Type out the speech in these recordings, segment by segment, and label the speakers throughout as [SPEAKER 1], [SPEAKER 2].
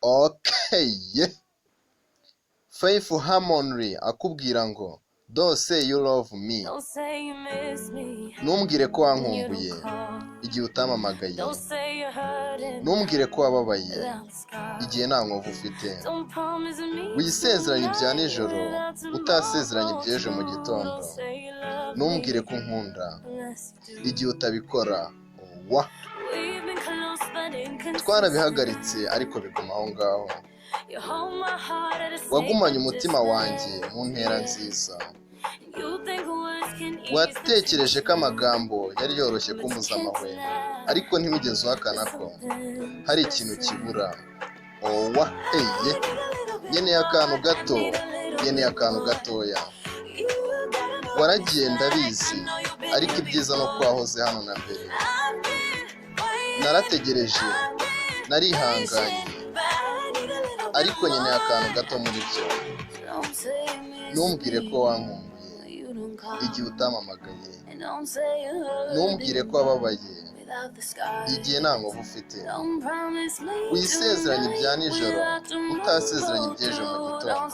[SPEAKER 1] Okay. Faith Harmony akubwira ngo don't say you love me. Ntumbwire ko wankumbuye igihe utamamagaye. Ntumbwire ko wababaye igihe nta nkovu ufite. Wisezeranye ibya nijoro utasezeranye iby'ejo mu gitondo. Ntumbwire ko unkunda igihe utabikora. Twarabihagaritse ariko biguma aho ngaho. Wagumanye umutima wanjye mu ntera nziza. Watekereje ko amagambo yari yoroshye kumuza amahwemo, ariko ntiwigeze uhakana ko hari ikintu kibura. Nkeneye akantu gato, nkeneye akantu gatoya. Waragiye ndabizi, ariko ibyiza no kwahoze hano na mbere. Narategereje, narihanganye, ariko nkeneye akantu gato muri byo. Ntumbwire ko wankumbuye igihe utamamagaye. Ntumbwire ko wababaye igihe nta nkovu ufite. Wisezeranye ibya nijoro utasezeranye iby'ejo mu gitondo.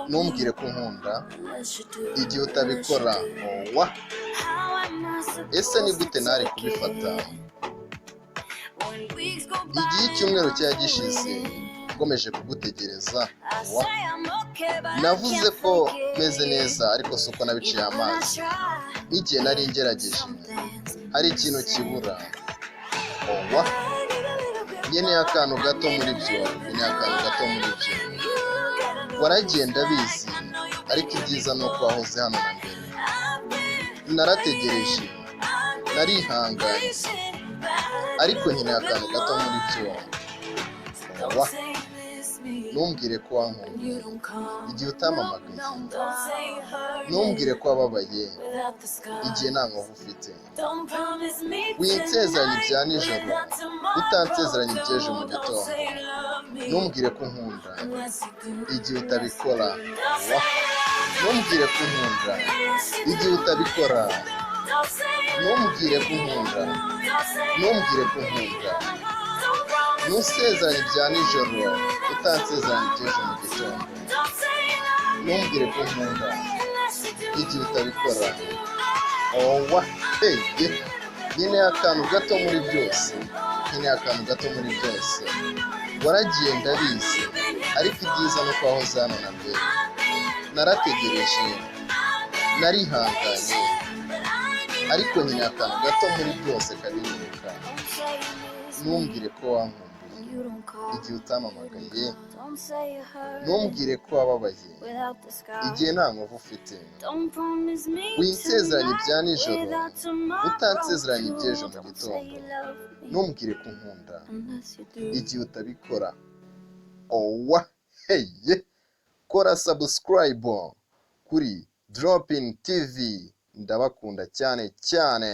[SPEAKER 1] Ntumbwire ko unkunda igihe utabikora. Ese ni gute nari kubifata igihe icyumweru cyari gishize ukomeje kugutegereza? Navuze ko meze neza, ariko si uko nabiciye amazi. N'igihe nari ngerageje hari ikintu kibura. Nkeneye akantu gato muri byo, nkeneye akantu gato muri byo. Waragiye ndabizi, ariko ibyiza ni uko wahoze hano na mbere. Narategereje, narihanganye, ariko nkeneye akantu gato muri byo. Ntumbwire ko wankumbuye igihe utamamagaye. Ntumbwire ko wababaye igihe nta nkovu ufite. Winsezeranye ibya nijoro utansezeranye iby'ejo mu gitondo. Ntumbwire ko unkunda igihe utabikora. Ntumbwire ko unkunda igihe utabikora. Ntumbwire ko unkunda. Ntumbwire ko unkunda. Ntusezeranye ibya nijoro utansezeranye iby'ejo mu gitondo. Ntumbwire ko unkunda igihe utabikora. Nkeneye akantu gato muri byose, nkeneye akantu gato muri byose. Waragiye ndabizi, ariko ibyiza ni uko wahoze hano na mbere. Narategereje, narihanganye, ariko nkeneye akantu gato muri byose kabiruka. Ntumbwire ko wankumbuye igihe utamamagaye. Ntumbwire ko wababaye igihe nta nkovu ufite. Winsezeranye ibya nijoro utansezeranye iby'ejo mu gitondo. Ntumbwire ko unkunda igihe utabikora. Kora subscribe kuri Dropin TV. Ndabakunda cyane cyane.